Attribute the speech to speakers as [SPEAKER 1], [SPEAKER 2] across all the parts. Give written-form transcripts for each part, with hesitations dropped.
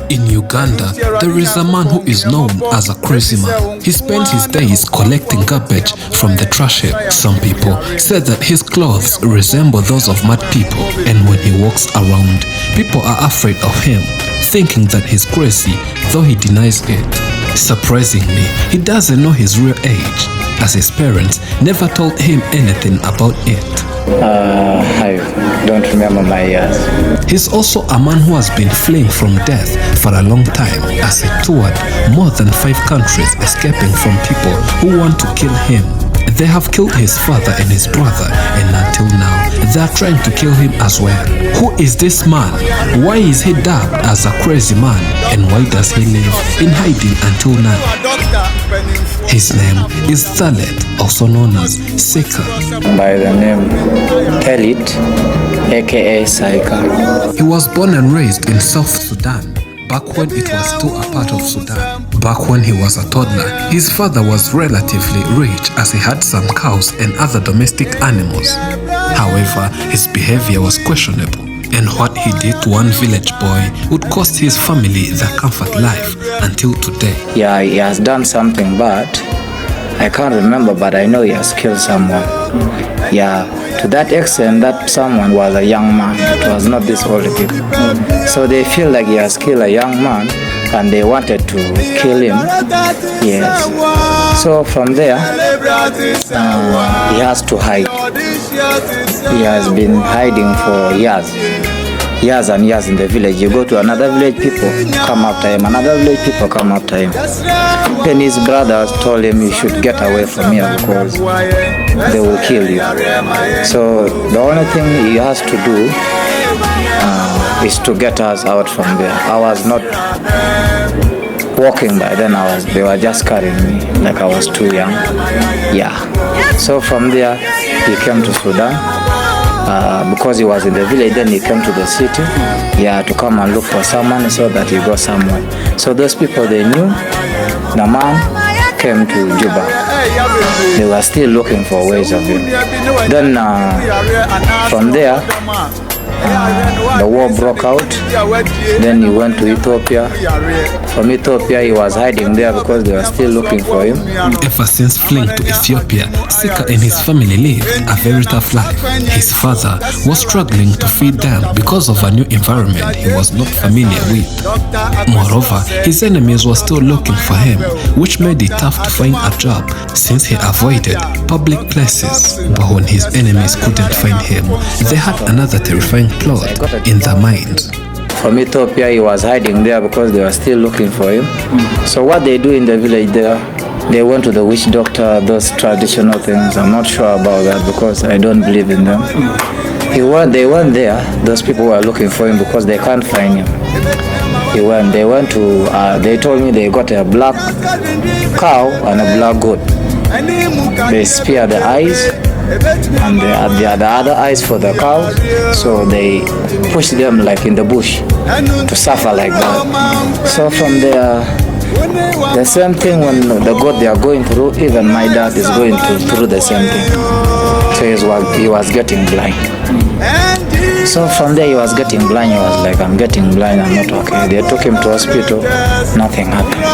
[SPEAKER 1] In Uganda, there is a man who is known as a crazy man. He spends his days collecting garbage from the trash heap. Some people say that his clothes resemble those of mad people, and when he walks around, people are afraid of him, thinking that he's crazy, though he denies it. Surprisingly, he doesn't know his real age, as his parents never told him anything about it.
[SPEAKER 2] I don't remember my years.
[SPEAKER 1] He's also a man who has been fleeing from death for a long time, as he toured more than 5 countries escaping from people who want to kill him. They have killed his father and his brother, and until now, they are trying to kill him as well. Who is this man? Why is he dubbed as a crazy man? And why does he live in hiding until now? His name is Thalet, also known as Sika.
[SPEAKER 2] By the name Thalet, aka Sika.
[SPEAKER 1] He was born and raised in South Sudan, back when it was still a part of Sudan. Back when he was a toddler, his father was relatively rich as he had some cows and other domestic animals. However, his behavior was questionable, and what he did to one village boy would cost his family their comfort life until today.
[SPEAKER 2] Yeah, he has done something bad. I can't remember, but I know he has killed someone. Yeah, to that extent that someone was a young man. It was not this old people. So they feel like he has killed a young man and they wanted to kill him. Yes. So from there, he has to hide. He has been hiding for years and years in the village. You go to another village, people come after him. Another village, people come after him. Then his brothers told him, you should get away from here because they will kill you. So the only thing he has to do is to get us out from there. I was not walking by then. They were just carrying me like I was too young. Yeah. So from there, he came to Sudan. Because he was in the village, then he came to the city, to come and look for someone so that he got someone. So those people, they knew the man came to Juba. They were still looking for ways of him. Then from there, the war broke out. Then he went to Ethiopia. From Ethiopia, he was hiding there because they were still looking for him.
[SPEAKER 1] Ever since fleeing to Ethiopia, Sika and his family lived a very tough life. His father was struggling to feed them because of a new environment he was not familiar with. Moreover, his enemies were still looking for him, which made it tough to find a job since he avoided public places. But when his enemies couldn't find him, they had another terrifying plot in their minds.
[SPEAKER 2] From Ethiopia, he was hiding there because they were still looking for him. So what they do in the village there, they went to the witch doctor, those traditional things. I'm not sure about that because I don't believe in them. They went there, those people were looking for him because they can't find him. They told me they got a black cow and a black goat. They spear the eyes and they had the other eyes for the cow, so they push them like in the bush to suffer like that. So from there, the same thing when the goat they are going through, even my dad is going through the same thing. So he was getting blind. So from there he was getting blind. He was like, I'm getting blind, I'm not okay. They took him to hospital, nothing happened.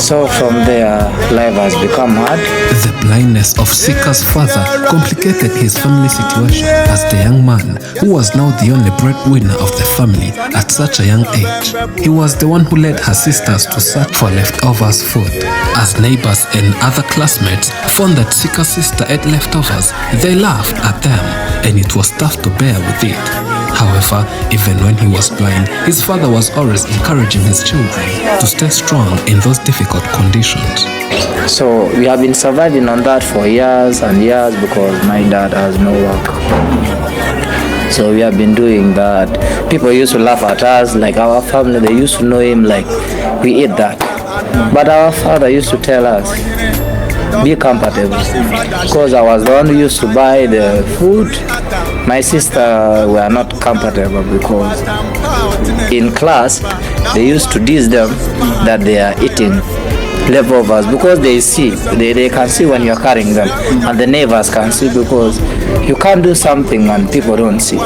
[SPEAKER 2] So from there, life has become hard.
[SPEAKER 1] The blindness of Sika's father complicated his family situation, as the young man, who was now the only breadwinner of the family at such a young age, he was the one who led her sisters to search for leftovers food. As neighbors and other classmates found that Sika's sister ate leftovers, they laughed at them, and it was tough to bear with it. However, even when he was blind, his father was always encouraging his children to stay strong in those difficult conditions.
[SPEAKER 2] So we have been surviving on that for years and years because my dad has no work. So we have been doing that. People used to laugh at us, like our family, they used to know him like we ate that. But our father used to tell us, be comfortable, because I was the one who used to buy the food. My sister were not comfortable because in class they used to tease them that they are eating leftovers because they can see when you're carrying them, and the neighbors can see because you can't do something and people don't see.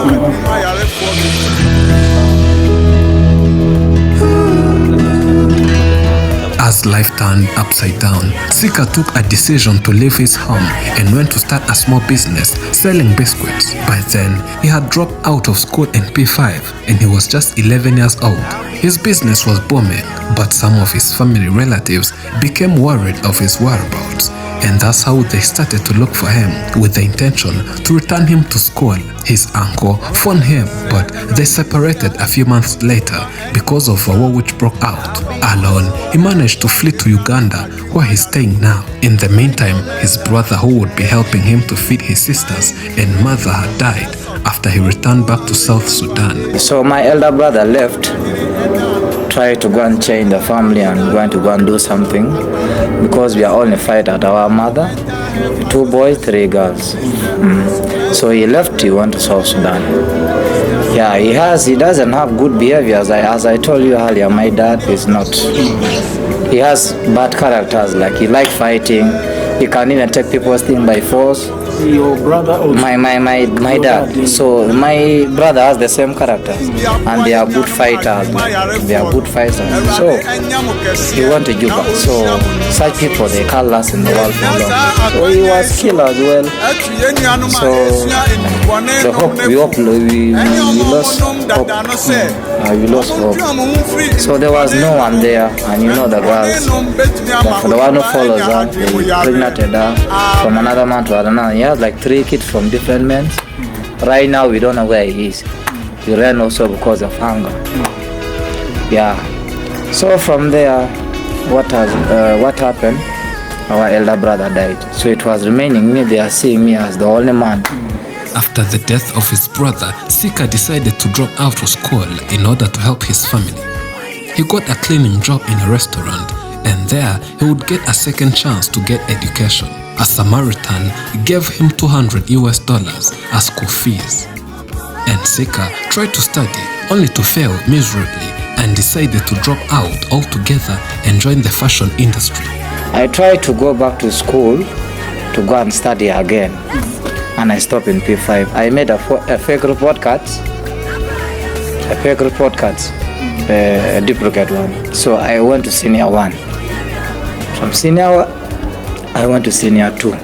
[SPEAKER 1] As life turned upside down, Sika took a decision to leave his home and went to start a small business selling biscuits. By then, he had dropped out of school in P5 and he was just 11 years old. His business was booming, but some of his family relatives became worried of his whereabouts. And that's how they started to look for him with the intention to return him to school. His uncle found him, but they separated a few months later because of a war which broke out. Alone, he managed to flee to Uganda, where he's staying now. In the meantime, his brother, who would be helping him to feed his sisters and mother, had died after he returned back to South Sudan.
[SPEAKER 2] So my elder brother left, tried to go and change the family and going to go and do something, because we are only five at our mother, 2 boys, 3 girls. So he left, he went to South Sudan. Yeah, he doesn't have good behaviors. As I told you earlier, my dad is not. He has bad characters, like he likes fighting. He can even take people's things by force.
[SPEAKER 3] Your brother also?
[SPEAKER 2] My dad. So my brother has the same characters, and they are good fighters. They are good fighters. So he went to Juba. So such people, they can't last in the world for long. So he was killed as well. So the hope we lost hope. We lost hope. So there was no one there, and you know the girls. The one who follows her, they impregnated her from another man to another. He has like 3 kids from different men. Right now we don't know where he is. He ran also because of hunger. Yeah. So from there, what happened? Our elder brother died. So it was remaining me. They are seeing me as the only man.
[SPEAKER 1] After the death of his brother, Sika decided to drop out of school in order to help his family. He got a cleaning job in a restaurant, and there he would get a second chance to get education. A Samaritan gave him $200 as school fees. And Sika tried to study, only to fail miserably, and decided to drop out altogether and join the fashion industry.
[SPEAKER 2] I tried to go back to school to go and study again, and I stopped in P5. I made a fake report cards, a duplicate one. So I went to senior 1. From senior I went to senior 2.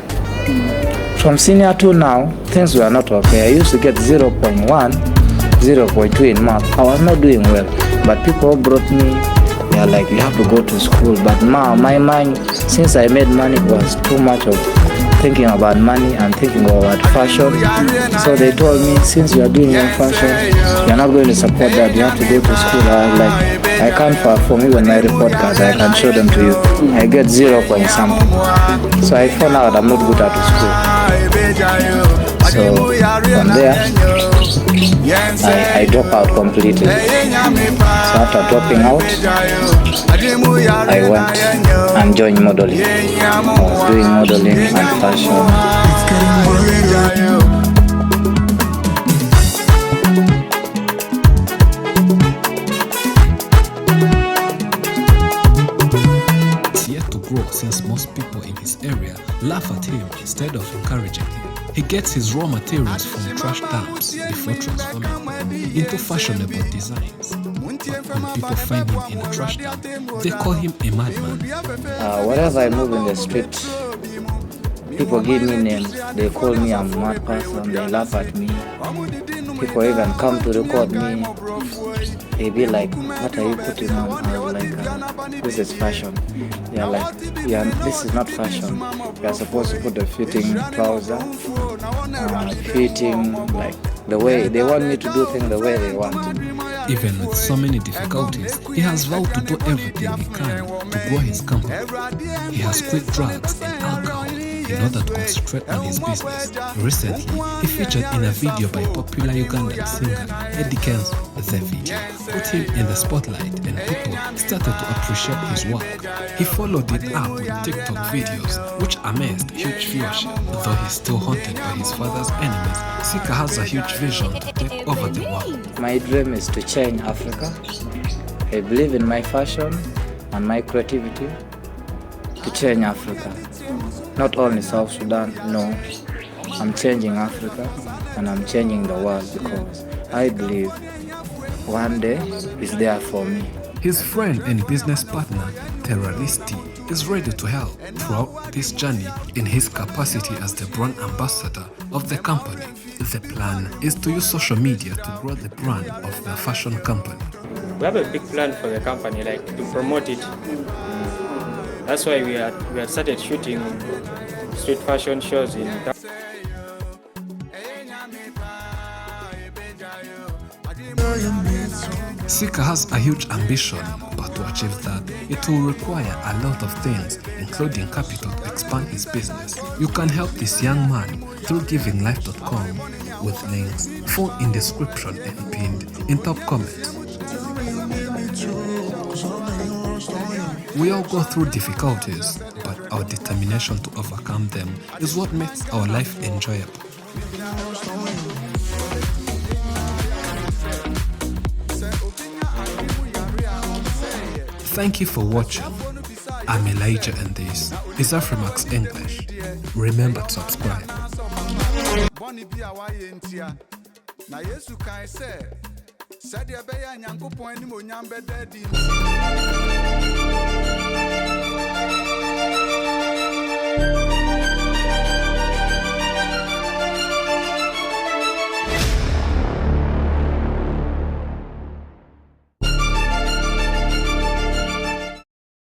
[SPEAKER 2] From senior 2 now, things were not okay. I used to get 0.1, 0.2 in math. I was not doing well, but people brought me. They are like, you have to go to school. But now my mind, since I made money, was too much of thinking about money and thinking about fashion. So they told me, since you are doing your fashion, you are not going to support that. You have to go to school. I was like, I can't perform even my report cards. I can show them to you. I get 0 point something. So I found out I'm not good at school. So from there, I dropped out completely. So after dropping out, I went and joined modeling. I was doing modeling and fashion.
[SPEAKER 1] Since most people in his area laugh at him instead of encouraging him. He gets his raw materials from trash dumps before transforming them into fashionable designs. When people find him in a trash dump, they call him a madman.
[SPEAKER 2] Wherever I move in the street, people give me names. They call me a mad person. They laugh at me. People even come to record me. They be like, what are you putting on? I was like, this is fashion. They are like, yeah, this is not fashion. You are supposed to put the fitting trouser, fitting, like the way they want me to do things the way they want.
[SPEAKER 1] Even with so many difficulties, he has vowed to do everything he can to grow his company. He has quit drugs and alcohol in order to concentrate on his business. Recently, he featured in a video by popular Ugandan singer Eddie Kenzo. The video put him in the spotlight and people started to appreciate his work. He followed it up with TikTok videos which amassed huge viewership. Though he's still haunted by his father's enemies, Sika has a huge vision to take over the world.
[SPEAKER 2] My dream is to change Africa. I believe in my fashion and my creativity to change Africa. Not only South Sudan, no. I'm changing Africa and I'm changing the world because I believe one day is there for me.
[SPEAKER 1] His friend and business partner terroristi, is ready to help throughout this journey in his capacity as the brand ambassador of the company. The plan is to use social media to grow the brand of the fashion company.
[SPEAKER 3] We have a big plan for the company, like to promote it. That's why we had started shooting street fashion shows in
[SPEAKER 1] Sika has a huge ambition, but to achieve that, it will require a lot of things, including capital to expand his business. You can help this young man through givinglife.com with links found in description and pinned in top comments. We all go through difficulties, but our determination to overcome them is what makes our life enjoyable. Thank you for watching. I'm Elijah and this is Afrimax English. Remember to subscribe.
[SPEAKER 4] Said ya be ya nyankopon ni mo nyam be daddy.